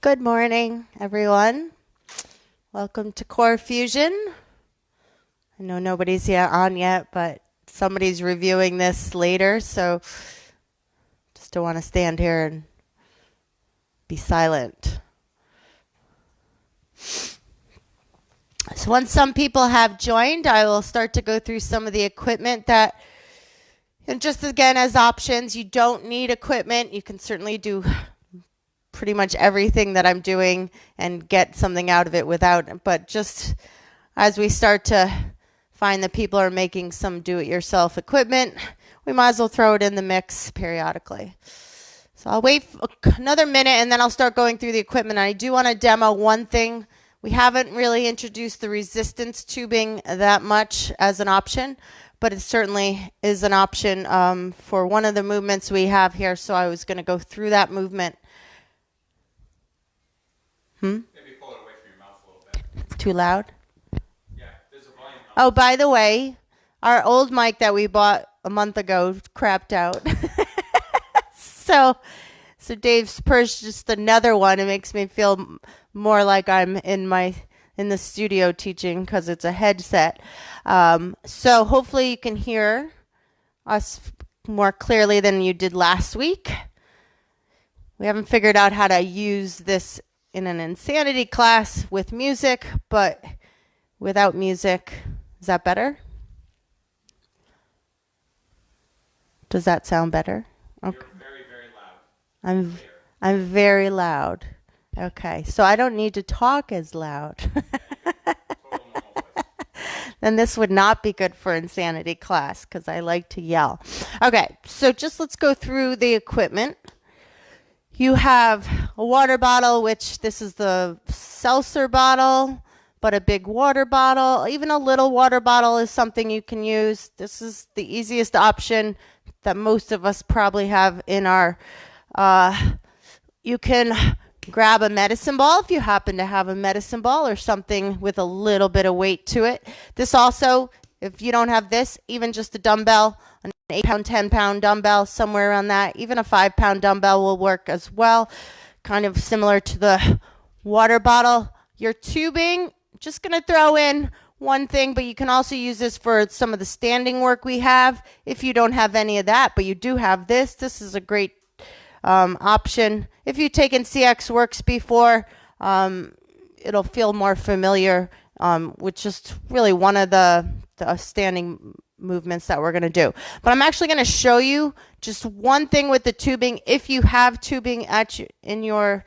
Good morning, everyone. Welcome to Core Fusion. I know nobody's on yet, but somebody's reviewing this later, so just don't want to stand here and be silent. So once some people have joined, I will start to go through some of the equipment that, and just again as options, you don't need equipment. You can certainly do pretty much everything that I'm doing and get something out of it without, but just as we start to find that people are making some do-it-yourself equipment, we might as well throw it in the mix periodically. So I'll wait another minute and then I'll start going through the equipment. I do want to demo one thing. We haven't really introduced the resistance tubing that much as an option, but it certainly is an option for one of the movements we have here. So I was going to go through that movement. Maybe pull it away from your mouth a little bit. It's too loud? Yeah, there's a volume. Oh, by the way, our old mic that we bought a month ago crapped out. So Dave's purchased another one. It makes me feel more like I'm in the studio teaching because it's a headset. So hopefully you can hear us more clearly than you did last week. We haven't figured out how to use this in an insanity class with music, but without music. Is that better? Does that sound better? Okay. You're very, very loud. I'm very loud. Okay, so I don't need to talk as loud. Then this would not be good for insanity class because I like to yell. Okay, so just let's go through the equipment. You have a water bottle, which this is the seltzer bottle, but a big water bottle, even a little water bottle is something you can use. This is the easiest option that most of us probably have in our, you can grab a medicine ball if you happen to have a medicine ball or something with a little bit of weight to it. This also, if you don't have this, even just a dumbbell, an 8-pound, 10-pound dumbbell, somewhere around that, even a 5-pound dumbbell will work as well, kind of similar to the water bottle. Your tubing, just going to throw in one thing, but you can also use this for some of the standing work we have if you don't have any of that, but you do have this. This is a great option. If you've taken CX Works before, it'll feel more familiar with just really one of the standing movements that we're going to do. But I'm actually going to show you just one thing with the tubing. If you have tubing in your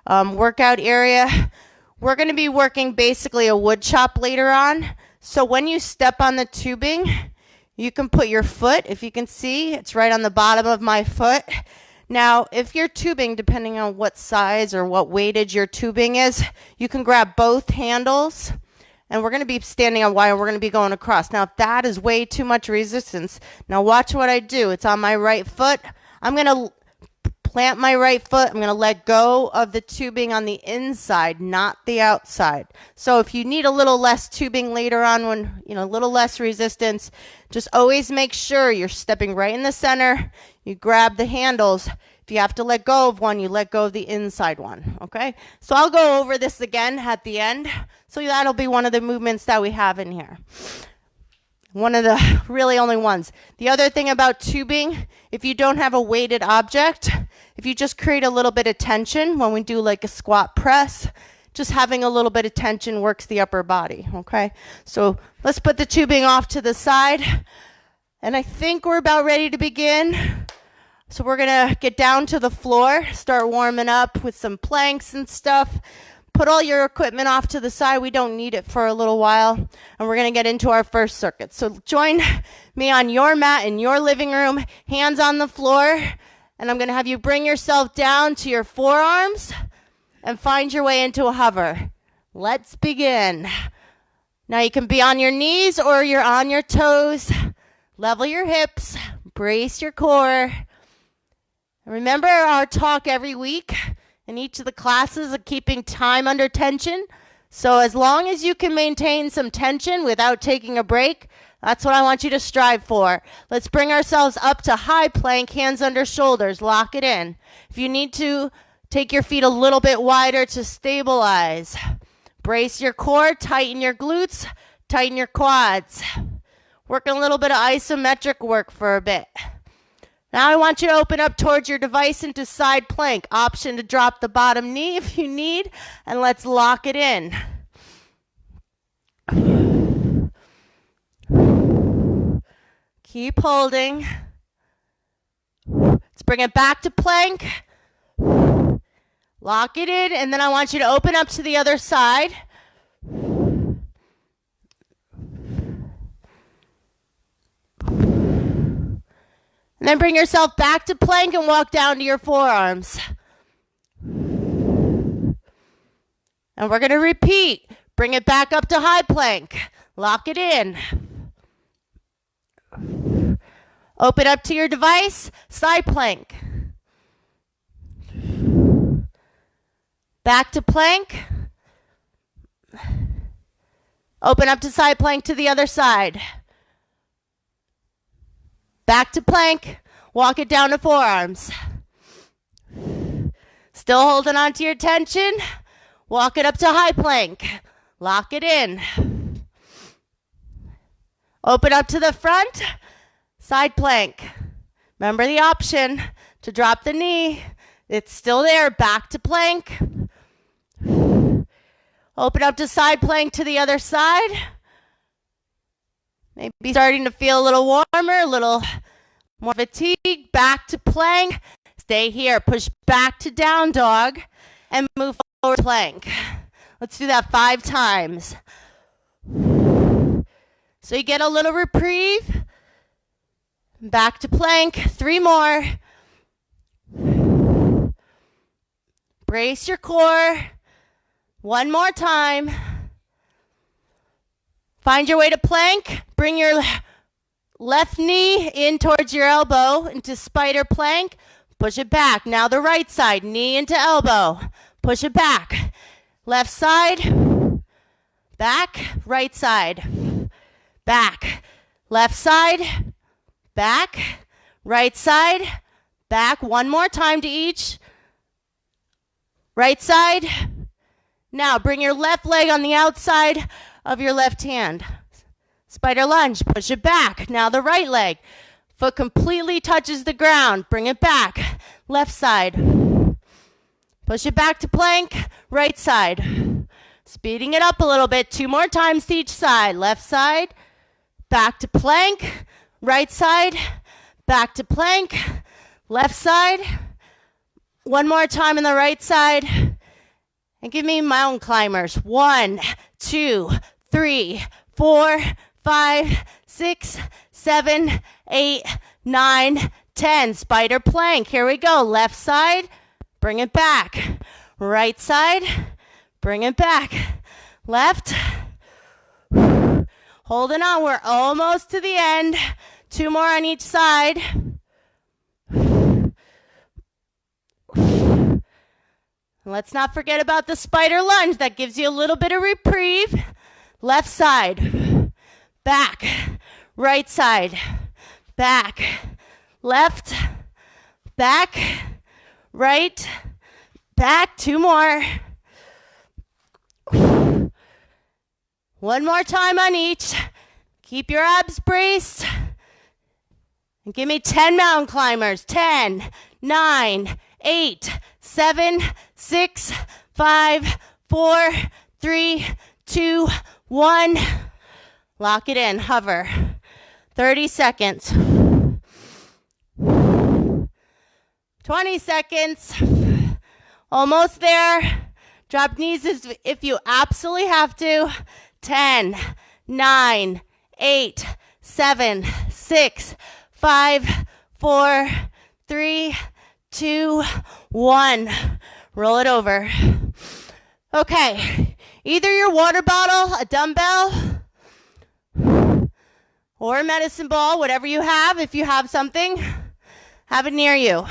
workout area, we're going to be working basically a wood chop later on. So when you step on the tubing, you can put your foot, if you can see, it's right on the bottom of my foot. Now, if you're tubing, depending on what size or what weightage your tubing is, you can grab both handles. And we're going to be standing on Y and we're going to be going across. Now, if that is way too much resistance, now watch what I do. It's on my right foot. I'm going to plant my right foot. I'm going to let go of the tubing on the inside, not the outside. So if you need a little less tubing later on, when, a little less resistance, just always make sure you're stepping right in the center. You grab the handles. If you have to let go of one, you let go of the inside one, okay? So I'll go over this again at the end. So that'll be one of the movements that we have in here. One of the really only ones. The other thing about tubing, if you don't have a weighted object, if you just create a little bit of tension when we do like a squat press, just having a little bit of tension works the upper body, okay? So let's put the tubing off to the side. And I think we're about ready to begin. So we're going to get down to the floor, start warming up with some planks and stuff. Put all your equipment off to the side. We don't need it for a little while. And we're going to get into our first circuit. So join me on your mat in your living room, hands on the floor. And I'm going to have you bring yourself down to your forearms and find your way into a hover. Let's begin. Now you can be on your knees or you're on your toes. Level your hips. Brace your core. Remember our talk every week in each of the classes of keeping time under tension. So as long as you can maintain some tension without taking a break, that's what I want you to strive for. Let's bring ourselves up to high plank, hands under shoulders. Lock it in. If you need to Take your feet a little bit wider to stabilize. Brace your core, tighten your glutes, tighten your quads. Working a little bit of isometric work for a bit. Now I want you to open up towards your device into side plank. Option to drop the bottom knee if you need, and let's lock it in. Keep holding. Let's bring it back to plank. Lock it in, and then I want you to open up to the other side. And then bring yourself back to plank and walk down to your forearms. And we're going to repeat. Bring it back up to high plank. Lock it in. Open up to your device, side plank. Back to plank. Open up to side plank to the other side. Back to plank. Walk it down to forearms. Still holding on to your tension. Walk it up to high plank. Lock it in. Open up to the front. Side plank. Remember the option to drop the knee. It's still there. Back to plank. Open up to side plank to the other side. Maybe starting to feel a little warmer, a little more fatigue. Back to plank. Stay here. Push back to down dog and move forward to plank. Let's do that 5 times. So you get a little reprieve. Back to plank. 3 more. Brace your core. 1 more time. Find your way to plank. Bring your left knee in towards your elbow into spider plank. Push it back. Now the right side. Knee into elbow. Push it back. Left side. Back. Right side. Back. Left side. Back. Right side. Back. 1 more time to each. Right side. Now bring your left leg on the outside of your left hand. Spider lunge. Push it back. Now the right leg. Foot completely touches the ground. Bring it back. Left side. Push it back to plank. Right side. Speeding it up a little bit. 2 more times to each side. Left side. Back to plank. Right side. Back to plank. Left side. 1 more time on the right side. And give me mountain climbers. 1, 2, 3, 4, 5, 6, 7, 8, 9, 10. Spider plank. Here we go. Left side. Bring it back. Right side. Bring it back. Left. Holding on. We're almost to the end. 2 more on each side. Let's not forget about the spider lunge. That gives you a little bit of reprieve. Left side. Back. Right side. Back. Left. Back. Right. Back. 2 more. 1 more time on each. Keep your abs braced. And give me 10 mountain climbers. 10, 9, 8, 7, 6, 5, 4, 3, 2, 1. Lock it in. Hover. 30 seconds. 20 seconds. Almost there. Drop knees if you absolutely have to. 10, 9, 8, 7, 6, 5, 4, 3, 2, 1. Roll it over. Okay. Either your water bottle, a dumbbell, or a medicine ball, whatever you have. If you have something, have it near you.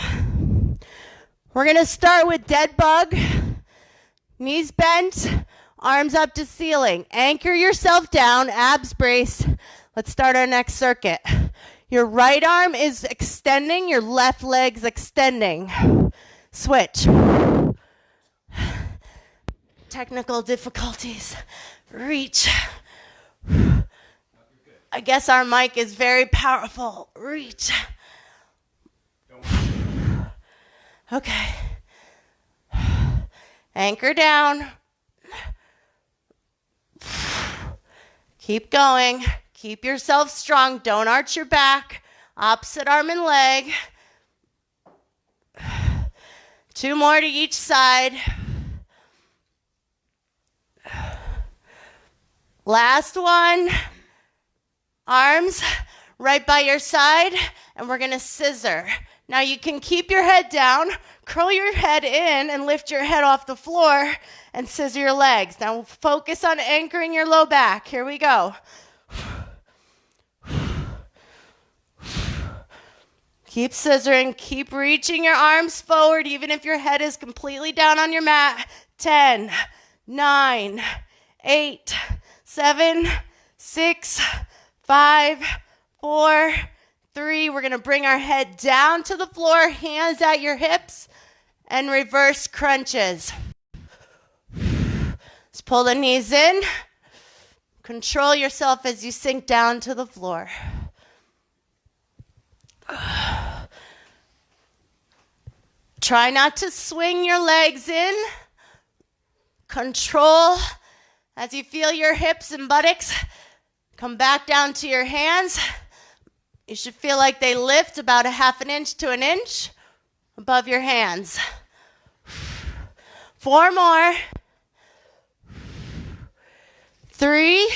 We're going to start with dead bug. Knees bent, arms up to ceiling. Anchor yourself down, abs braced. Let's start our next circuit. Your right arm is extending, your left leg's extending. Switch. Technical difficulties. Reach. I guess our mic is very powerful. Reach. Okay. Anchor down. Keep going. Keep yourself strong. Don't arch your back. Opposite arm and leg. 2 more to each side. Last one. Arms right by your side, and we're going to scissor. Now you can keep your head down, curl your head in, and lift your head off the floor, and scissor your legs. Now focus on anchoring your low back. Here we go. Keep scissoring. Keep reaching your arms forward, even if your head is completely down on your mat. 10, 9, 8, 7, 6, 5, 4, 3. We're going to bring our head down to the floor, hands at your hips, and reverse crunches. Just pull the knees in. Control yourself as you sink down to the floor. Try not to swing your legs in. Control as you feel your hips and buttocks come back down to your hands. You should feel like they lift about a half an inch to an inch above your hands. 4 more. 3.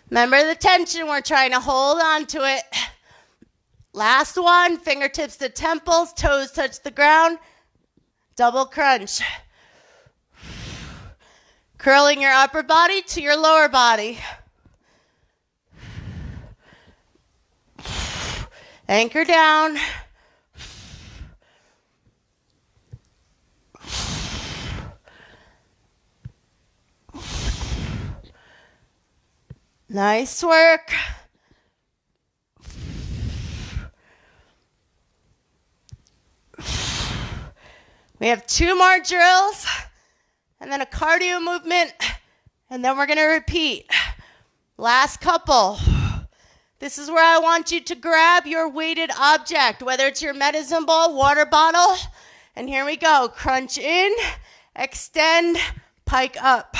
Remember the tension. We're trying to hold on to it. Last one. Fingertips to temples. Toes touch the ground. Double crunch. Curling your upper body to your lower body. Anchor down. Nice work. We have 2 more drills and then a cardio movement, and then we're going to repeat. Last couple. This is where I want you to grab your weighted object, whether it's your medicine ball, water bottle, and here we go. Crunch in, extend, pike up.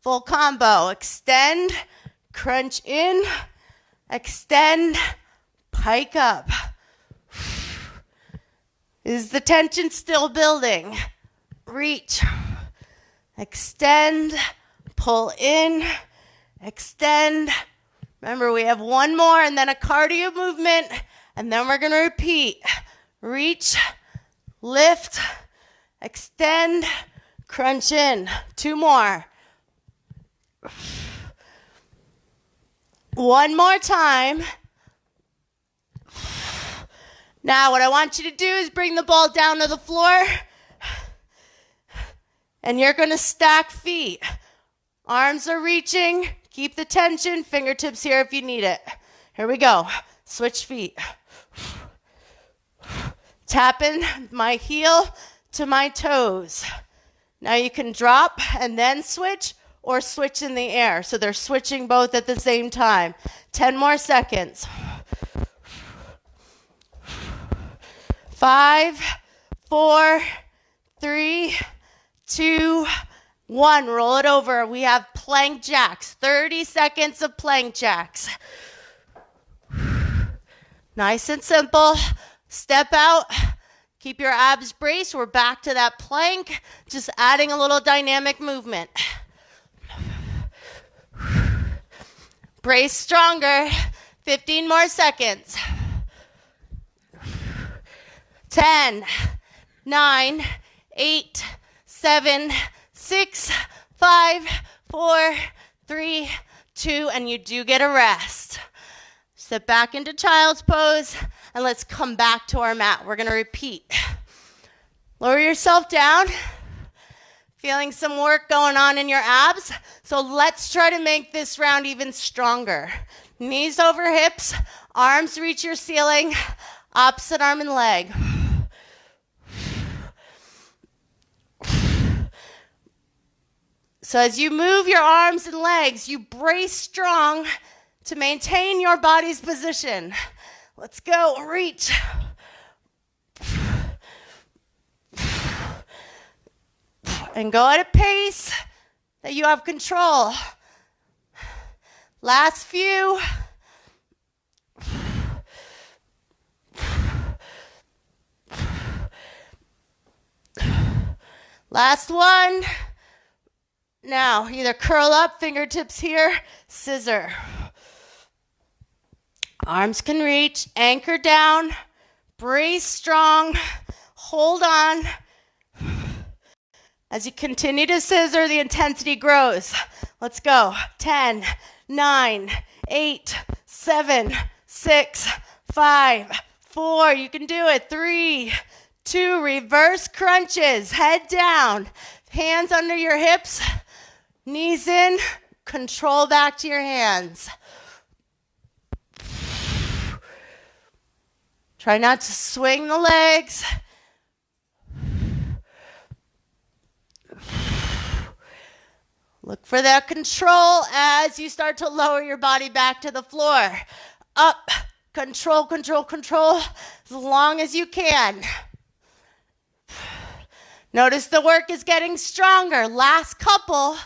Full combo. Extend, crunch in, extend, pike up. Is the tension still building? Reach, extend, pull in, extend. Remember, we have 1 more and then a cardio movement, and then we're going to repeat. Reach, lift, extend, crunch in. 2 more. 1 more time. Now what I want you to do is bring the ball down to the floor, and you're going to stack feet. Arms are reaching. Keep the tension. Fingertips here if you need it. Here we go. Switch feet. Tapping my heel to my toes. Now you can drop and then switch, or switch in the air. So they're switching both at the same time. 10 more seconds. 5, 4, 3, 2, 1. Roll it over. We have plank jacks. 30 seconds of plank jacks. Nice and simple. Step out. Keep your abs braced. We're back to that plank. Just adding a little dynamic movement. Brace stronger. 15 more seconds. 10, 9, 8, 7, 6, 5, 4, 3, 2, and you do get a rest. Sit back into child's pose, and let's come back to our mat. We're going to repeat. Lower yourself down. Feeling some work going on in your abs. So let's try to make this round even stronger. Knees over hips, arms reach your ceiling, opposite arm and leg. So as you move your arms and legs, you brace strong to maintain your body's position. Let's go. Reach. And go at a pace that you have control. Last few. Last one. Now, either curl up, fingertips here, scissor. Arms can reach, anchor down, brace strong, hold on. As you continue to scissor, the intensity grows. Let's go. 10, 9, 8, 7, 6, 5, 4. You can do it. 3, 2, reverse crunches. Head down. Hands under your hips. Knees in. Control back to your hands. Try not to swing the legs. Look for that control as you start to lower your body back to the floor. Up, control, control, control, as long as you can. Notice the work is getting stronger. Last couple,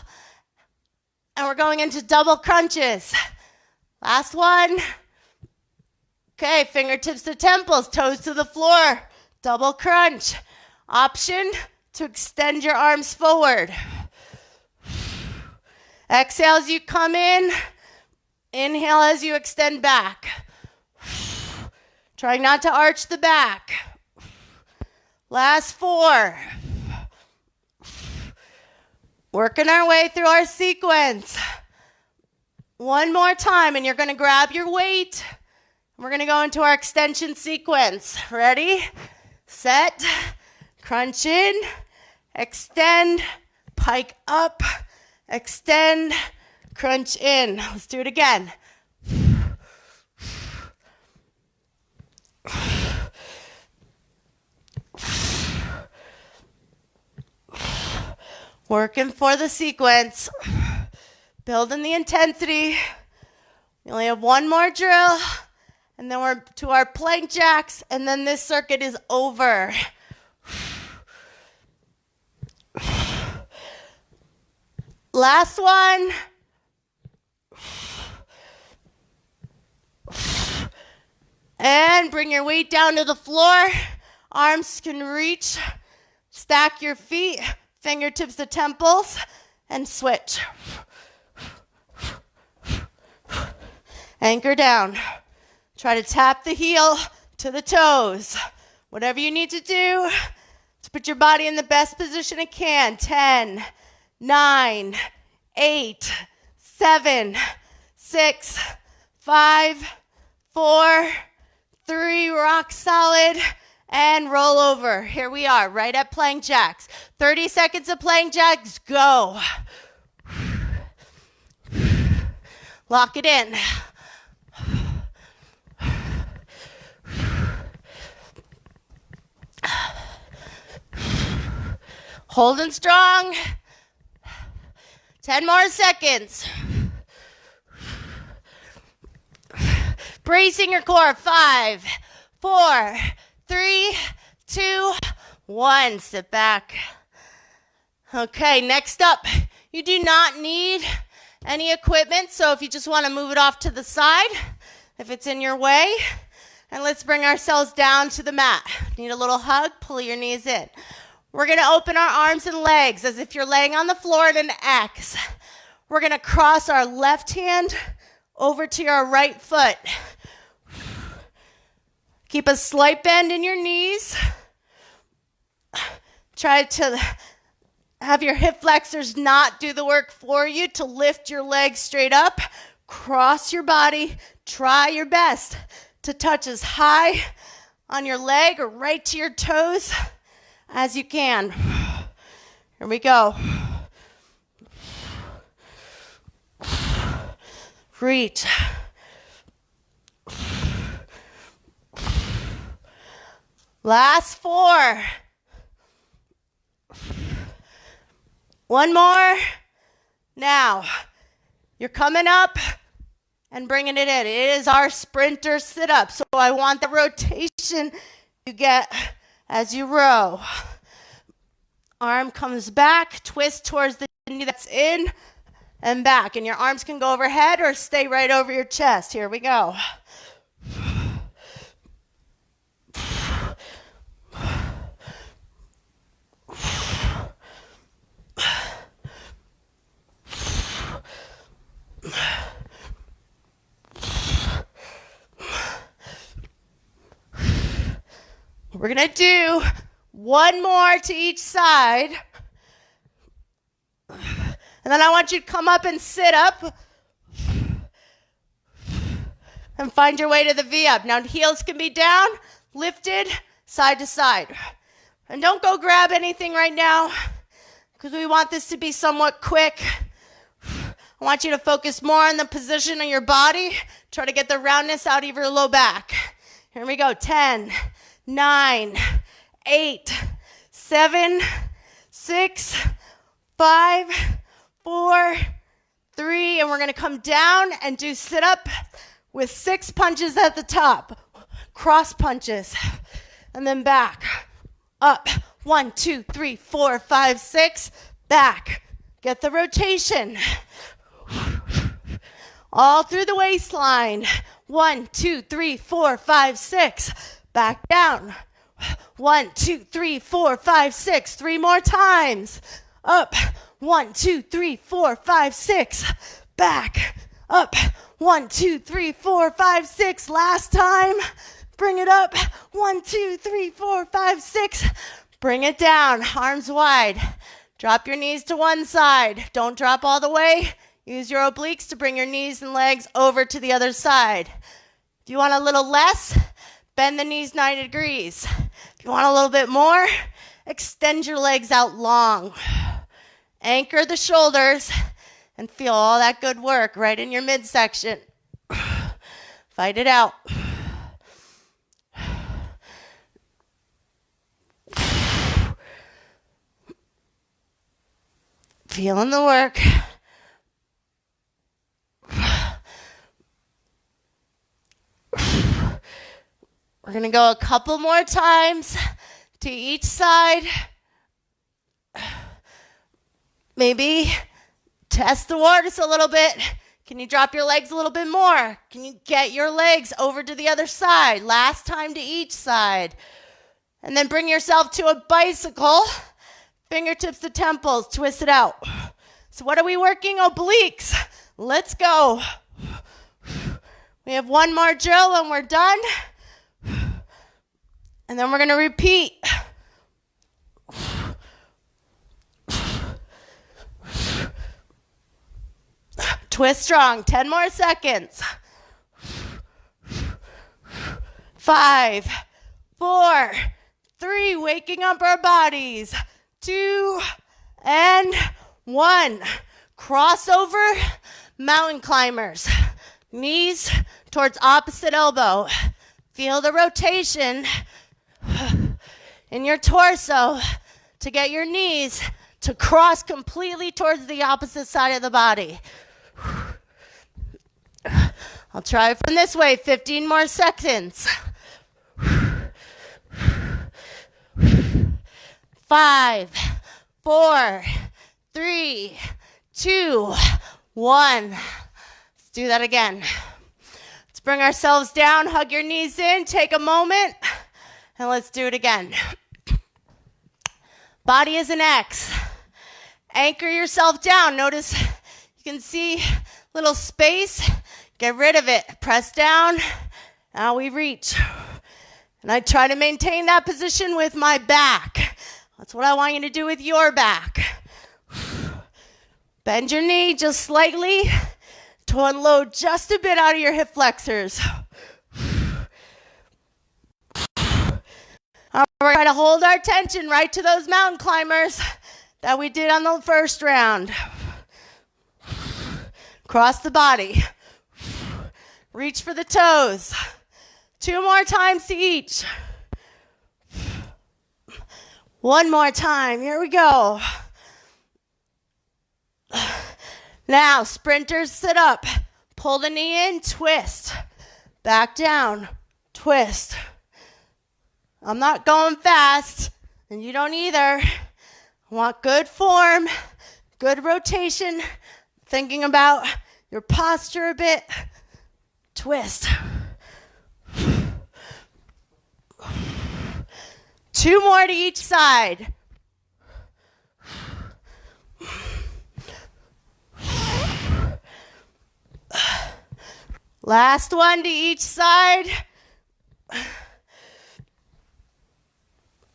and we're going into double crunches. Last one. Okay, fingertips to temples, toes to the floor. Double crunch. Option to extend your arms forward. Exhale as you come in. Inhale as you extend back. Trying not to arch the back. Last 4. Working our way through our sequence. One more time, and you're going to grab your weight. We're going to go into our extension sequence. Ready? Set. Crunch in. Extend. Pike up. Extend, crunch in. Let's do it again. Working for the sequence. Building the intensity. We only have one more drill. And then we're to our plank jacks. And then this circuit is over. Last one. And bring your weight down to the floor. Arms can reach. Stack your feet. Fingertips to temples. And switch. Anchor down. Try to tap the heel to the toes. Whatever you need to do to put your body in the best position it can. 10, 9, 8, 7, 6, 5, 4, 3, rock solid, and roll over. Here we are, right at plank jacks. 30 seconds of plank jacks, go. Lock it in. Holding strong. 10 more seconds. Bracing your core. 5, 4, 3, 2, 1. Sit back. Okay, next up, you do not need any equipment, so if you just want to move it off to the side, if it's in your way, and let's bring ourselves down to the mat. Need a little hug? Pull your knees in. We're going to open our arms and legs as if you're laying on the floor in an X. We're going to cross our left hand over to your right foot. Keep a slight bend in your knees. Try to have your hip flexors not do the work for you to lift your legs straight up. Cross your body. Try your best to touch as high on your leg or right to your toes as you can. Here we go. Reach. Last 4. One more. Now, you're coming up and bringing it in. It is our sprinter sit-up. So I want the rotation you get as you row. Arm comes back, twist towards the knee that's in and back. And your arms can go overhead or stay right over your chest. Here we go. We're going to do one more to each side. And then I want you to come up and sit up and find your way to the V-up. Now, heels can be down, lifted, side to side. And don't go grab anything right now because we want this to be somewhat quick. I want you to focus more on the position of your body. Try to get the roundness out of your low back. Here we go. 10, 9, 8, 7, 6, 5, 4, 3, and we're going to come down and do sit-up with 6 punches at the top. Cross punches. And then back. Up. 1, 2, 3, 4, 5, 6. Back. Get the rotation. All through the waistline. 1, 2, 3, 4, 5, 6. Back down. 1, 2, 3, 4, 5, 6. 3 more times. Up. 1, 2, 3, 4, 5, 6. Back. Up. 1, 2, 3, 4, 5, 6. Last time. Bring it up. 1, 2, 3, 4, 5, 6. Bring it down. Arms wide. Drop your knees to one side. Don't drop all the way. Use your obliques to bring your knees and legs over to the other side. If you want a little less, bend the knees 90 degrees. If you want a little bit more, extend your legs out long. Anchor the shoulders and feel all that good work right in your midsection. Fight it out. Feeling the work. We're going to go a couple more times to each side. Maybe test the waters a little bit. Can you drop your legs a little bit more? Can you get your legs over to the other side? Last time to each side. And then bring yourself to a bicycle. Fingertips to temples. Twist it out. So what are we working? Obliques. Let's go. We have one more drill and we're done. And then we're going to repeat. Twist strong. 10 more seconds. 5, 4, 3. Waking up our bodies. 2 and 1. Crossover mountain climbers. Knees towards opposite elbow. Feel the rotation in your torso to get your knees to cross completely towards the opposite side of the body. I'll try it from this way. 15 more seconds. 5, 4, 3, 2, 1. Let's do that again. Let's bring ourselves down. Hug your knees in. Take a moment. And let's do it again. Body is an X. Anchor yourself down. Notice you can see little space. Get rid of it. Press down. Now we reach. And I try to maintain that position with my back. That's what I want you to do with your back. Bend your knee just slightly to unload just a bit out of your hip flexors. We're going to hold our tension right to those mountain climbers that we did on the first round. Cross the body. Reach for the toes. 2 more times to each. 1 more time. Here we go. Now, sprinters, sit up. Pull the knee in, twist. Back down, twist. I'm not going fast, and you don't either. I want good form, good rotation, thinking about your posture a bit. Twist. 2 more to each side. Last one to each side.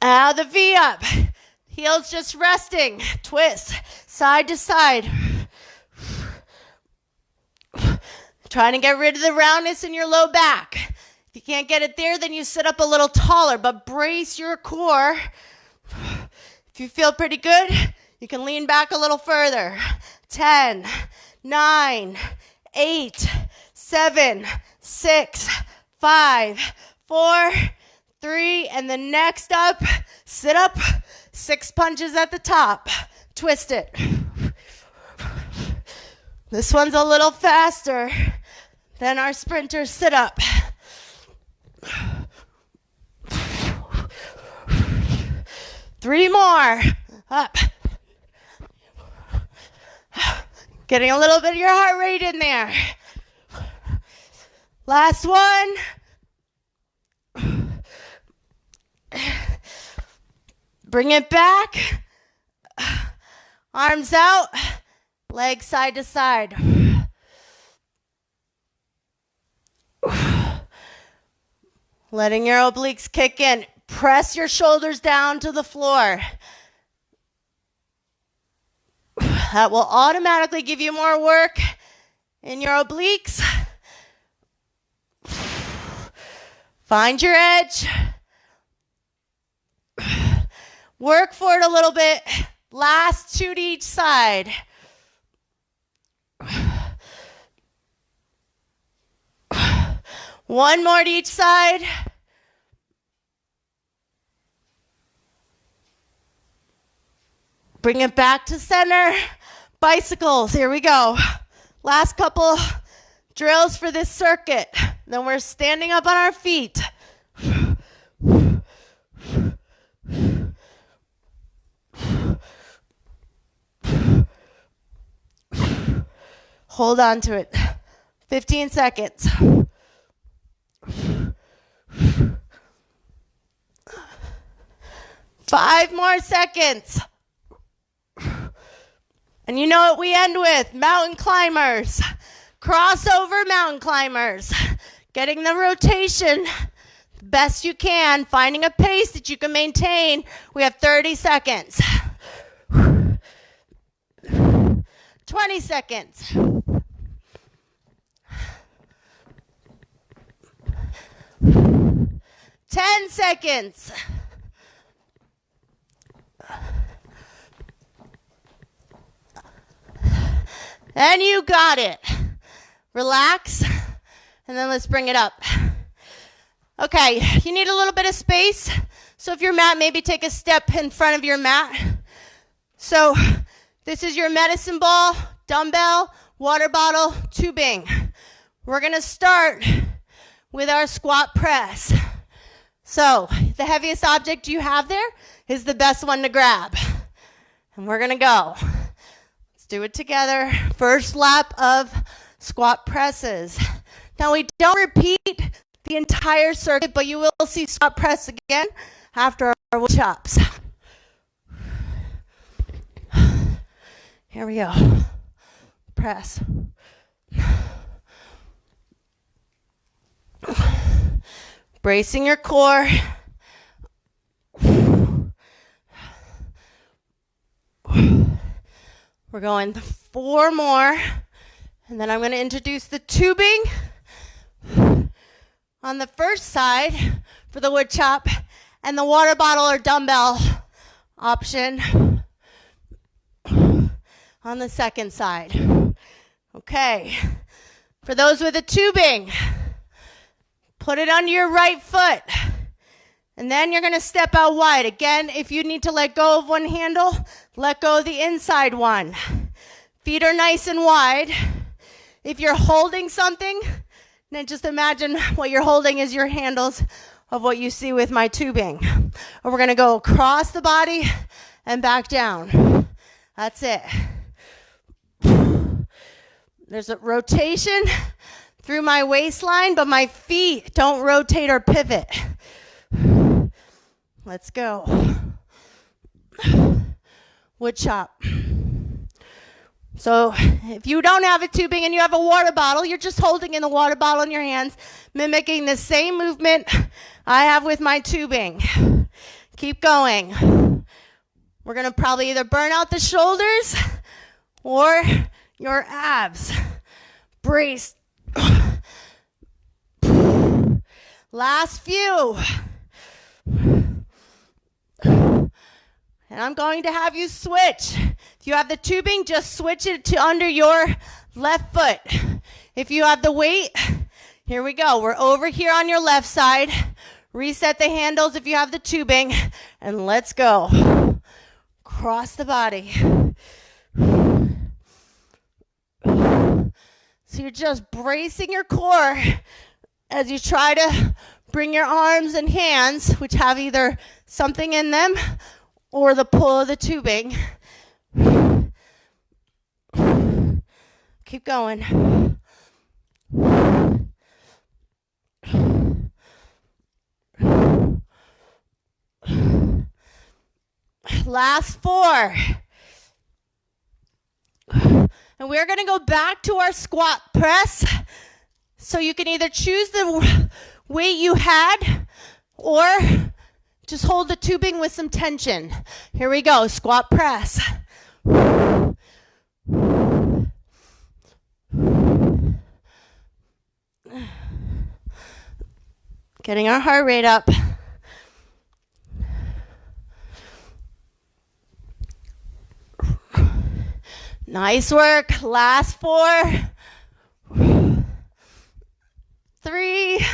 Now the V up. Heels just resting. Twist. Side to side. Trying to get rid of the roundness in your low back. If you can't get it there, then you sit up a little taller, but brace your core. If you feel pretty good, you can lean back a little further. 10, 9, 8, 7, 6, 5, 4, 3, and the next up, sit up, 6 punches at the top. Twist it. This one's a little faster than our sprinter sit up. 3 more. Up. Getting a little bit of your heart rate in there. Last one. Bring it back. Arms out. Legs side to side. Letting your obliques kick in. Press your shoulders down to the floor. That will automatically give you more work in your obliques. Find your edge. Work for it a little bit. Last 2 to each side. One more to each side. Bring it back to center. Bicycles, here we go. Last couple drills for this circuit. Then we're standing up on our feet. Hold on to it. 15 seconds. Five more seconds. And you know what we end with? Mountain climbers. Crossover mountain climbers. Getting the rotation the best you can. Finding a pace that you can maintain. We have 30 seconds. 20 seconds. 10 seconds. And you got it. Relax, and then let's bring it up. Okay, you need a little bit of space. So if your mat, maybe take a step in front of your mat. So this is your medicine ball, dumbbell, water bottle, tubing. We're gonna start with our squat press. So the heaviest object you have there is the best one to grab. And we're gonna go. Let's do it together. First lap of squat presses. Now we don't repeat the entire circuit, but you will see squat press again after our wood chops. Here we go. Press. Bracing your core. We're going 4 more, and then I'm going to introduce the tubing on the first side for the wood chop, and the water bottle or dumbbell option on the second side. Okay, for those with the tubing, put it under your right foot, and then you're going to step out wide. Again, if you need to let go of one handle, let go of the inside one. Feet are nice and wide. If you're holding something, then just imagine what you're holding is your handles of what you see with my tubing. And we're going to go across the body and back down. That's it. There's a rotation through my waistline, but my feet don't rotate or pivot. Let's go. Wood chop. So if you don't have a tubing and you have a water bottle, you're just holding in the water bottle in your hands, mimicking the same movement I have with my tubing. Keep going. We're going to probably either burn out the shoulders or your abs. Brace. Last few. And I'm going to have you switch. If you have the tubing, just switch it to under your left foot. If you have the weight, here we go. We're over here on your left side. Reset the handles if you have the tubing, and let's go. Cross the body. So you're just bracing your core as you try to bring your arms and hands, which have either something in them or the pull of the tubing. Keep going. Last 4. And we're going to go back to our squat press. So you can either choose the weight you had or just hold the tubing with some tension. Here we go, squat press. Getting our heart rate up. Nice work. Last 4. 3,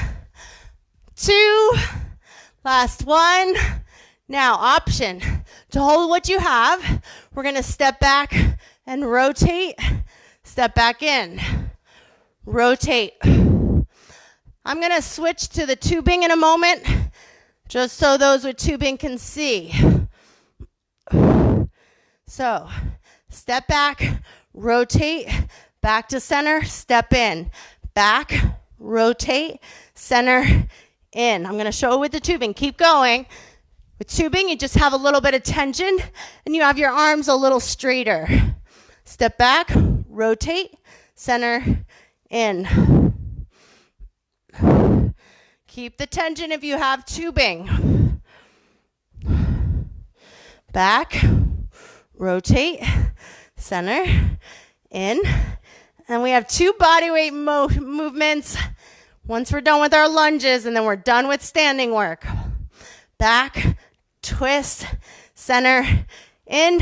2, last 1. Now, option to hold what you have. We're going to step back and rotate. Step back in. Rotate. I'm going to switch to the tubing in a moment, just so those with tubing can see. So, step back, rotate, back to center, step in, back, rotate, center, in. I'm going to show it with the tubing. Keep going. With tubing, you just have a little bit of tension, and you have your arms a little straighter. Step back, rotate, center, in. Keep the tension if you have tubing. Back, rotate, center, in. And we have 2 body weight movements once we're done with our lunges, and then we're done with standing work. Back, twist, center, in,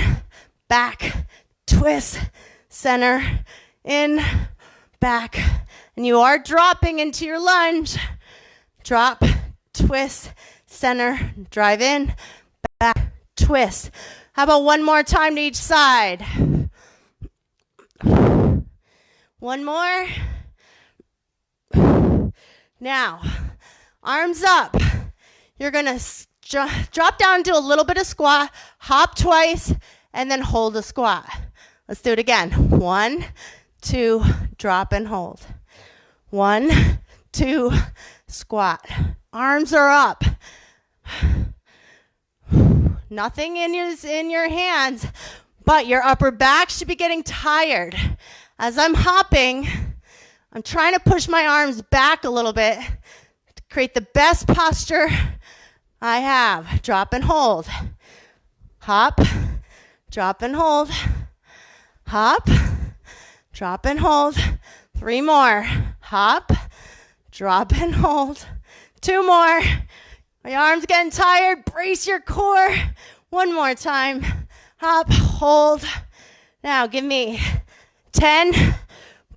back, twist, center, in, back. And you are dropping into your lunge. Drop, twist, center, drive in, back, twist. How about one more time to each side? One more. Now, arms up. You're going to drop down to a little bit of squat, hop twice, and then hold a squat. Let's do it again. 1, 2, drop and hold. 1, 2, squat. Arms are up. Nothing in your hands, but your upper back should be getting tired. As I'm hopping, I'm trying to push my arms back a little bit to create the best posture I have. Drop and hold. Hop, drop and hold. Hop, drop and hold. 3 more. Hop, drop and hold. 2 more. My arm's getting tired. Brace your core. 1 more time. Hop, hold. Now give me 10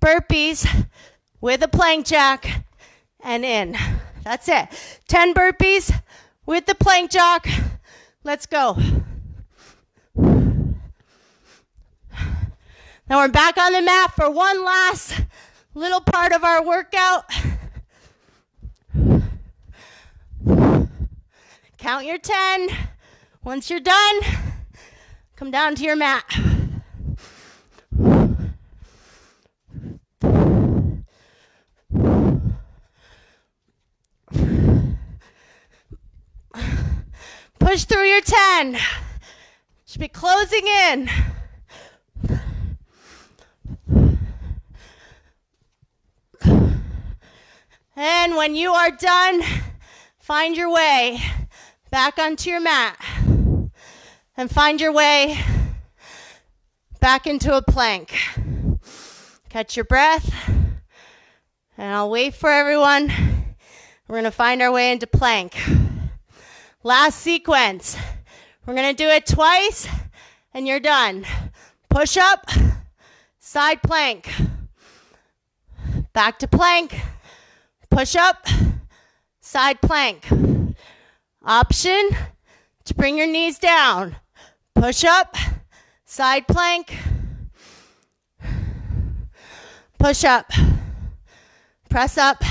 burpees with a plank jack and in. That's it. 10 burpees with the plank jack. Let's go. Now we're back on the mat for one last little part of our workout. Count your 10. Once you're done, come down to your mat. Push through your 10. Should be closing in. And when you are done, find your way back onto your mat and find your way back into a plank. Catch your breath, and I'll wait for everyone. We're going to find our way into plank. Last sequence. We're going to do it twice, and you're done. Push up, side plank. Back to plank. Push up, side plank. Option to bring your knees down. Push up, side plank. Push up, press up,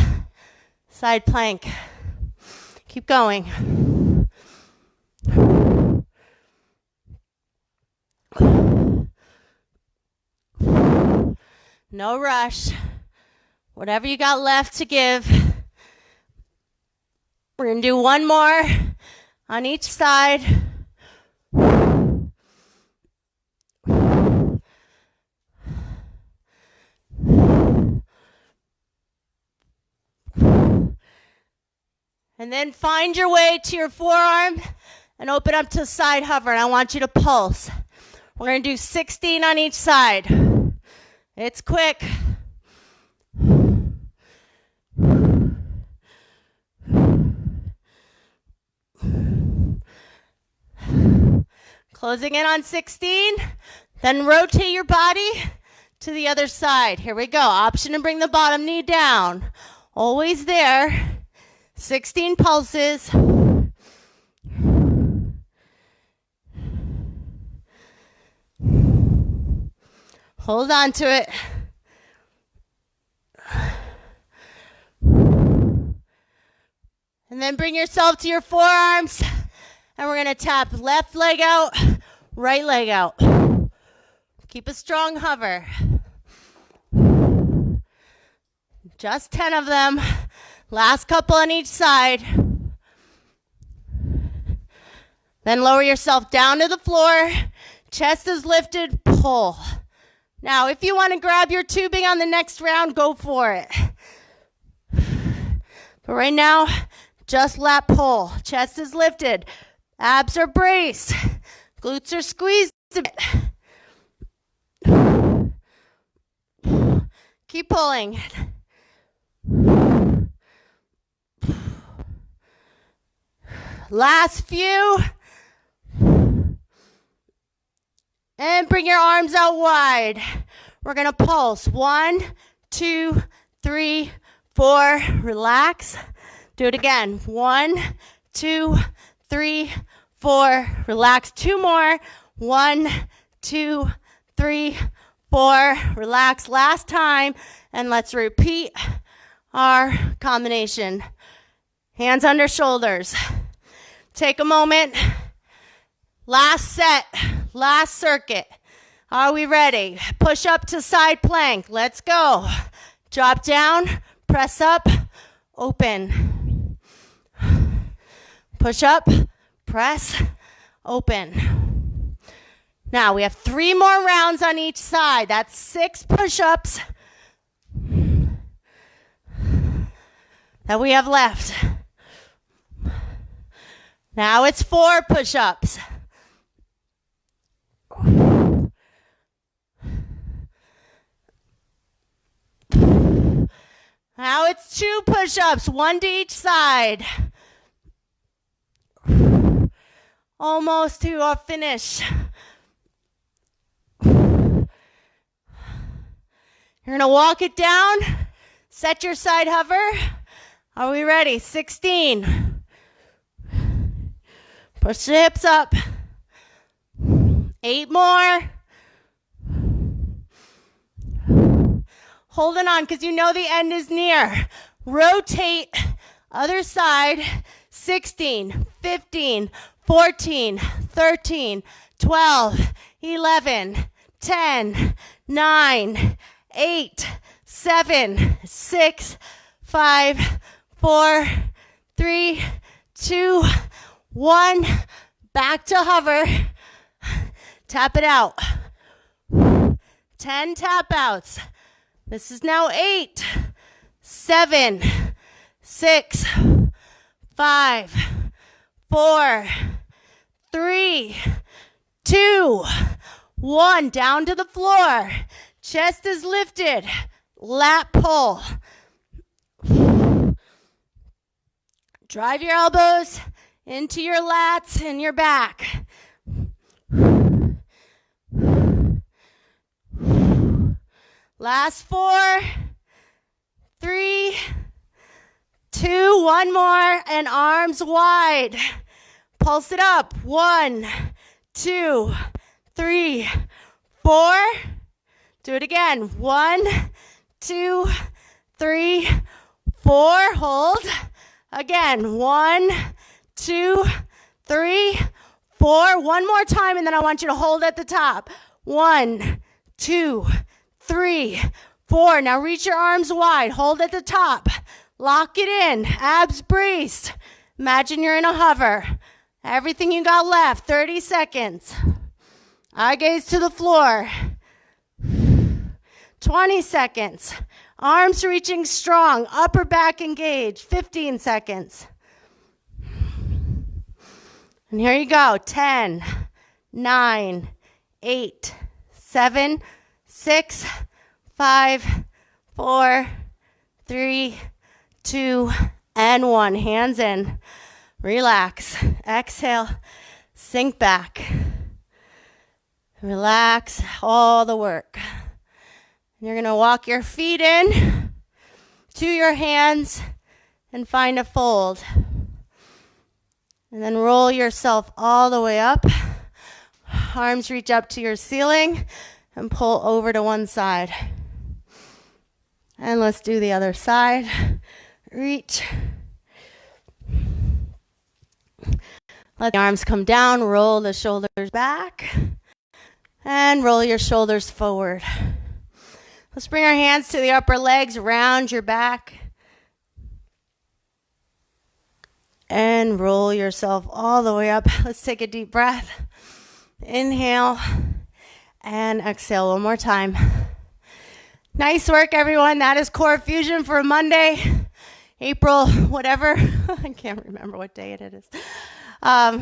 side plank. Keep going. No rush. Whatever you got left to give. We're going to do one more on each side. And then find your way to your forearm and open up to side hover. And I want you to pulse. We're going to do 16 on each side. It's quick. Closing in on 16. Then rotate your body to the other side. Here we go. Option to bring the bottom knee down. Always there. 16 pulses. Hold on to it. And then bring yourself to your forearms. And we're going to tap left leg out, right leg out. Keep a strong hover. Just 10 of them. Last couple on each side. Then lower yourself down to the floor. Chest is lifted, pull. Now, if you want to grab your tubing on the next round, go for it. But right now, just lat pull. Chest is lifted. Abs are braced. Glutes are squeezed a bit. Keep pulling. Last few. And bring your arms out wide. We're going to pulse. 1, 2, 3, 4. Relax. Do it again. 1, 2, 3, 4. Relax. 2 more. 1, 2, 3, 4. Relax. Last time. And let's repeat our combination. Hands under shoulders. Take a moment. Last set. Last circuit. Are we ready? Push up to side plank. Let's go. Drop down. Press up. Open. Push up. Press. Open. Now we have 3 more rounds on each side. That's 6 push-ups that we have left. Now it's 4 push-ups. Now it's 2 push-ups, 1 to each side. Almost to our finish. You're going to walk it down. Set your side hover. Are we ready? 16. Push the hips up. 8 more. Holding on because you know the end is near. Rotate, other side. 16, 15, 14, 13, 12, 11, 10, 9, 8, 7, 6, 5, 4, 3, 2, 1. Back to hover. Tap it out. 10 tap outs. This is now 8, 7, 6, 5, 4, 3, 2, 1. Down to the floor. Chest is lifted. Lat pull. Drive your elbows into your lats and your back. Last 4, 3, 2, 1 more, and arms wide. Pulse it up. 1, 2, 3, 4. Do it again. 1, 2, 3, 4. Hold. Again. 1, 2, 3, 4. One more time, and then I want you to hold at the top. 1, 2, 3, 4. Now reach your arms wide. Hold at the top. Lock it in. Abs braced. Imagine you're in a hover. Everything you got left. 30 seconds. Eye gaze to the floor. 20 seconds. Arms reaching strong. Upper back engaged. 15 seconds. And here you go. 10, 9, 8, 7, 6, 5, 4, 3, 2, and 1. Hands in. Relax. Exhale. Sink back. Relax. All the work. You're going to walk your feet in to your hands and find a fold. And then roll yourself all the way up. Arms reach up to your ceiling and pull over to one side. And let's do the other side. Reach. Let the arms come down. Roll the shoulders back. And roll your shoulders forward. Let's bring our hands to the upper legs. Round your back. And roll yourself all the way up. Let's take a deep breath. Inhale. And exhale one more time. Nice work, everyone. That is Core Fusion for Monday, April, whatever. I can't remember what day it is. But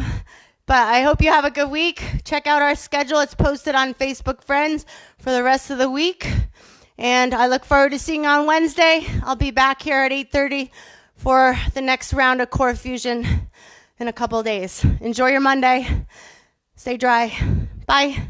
I hope you have a good week. Check out our schedule. It's posted on Facebook Friends for the rest of the week. And I look forward to seeing you on Wednesday. I'll be back here at 8:30 for the next round of Core Fusion in a couple of days. Enjoy your Monday. Stay dry. Bye.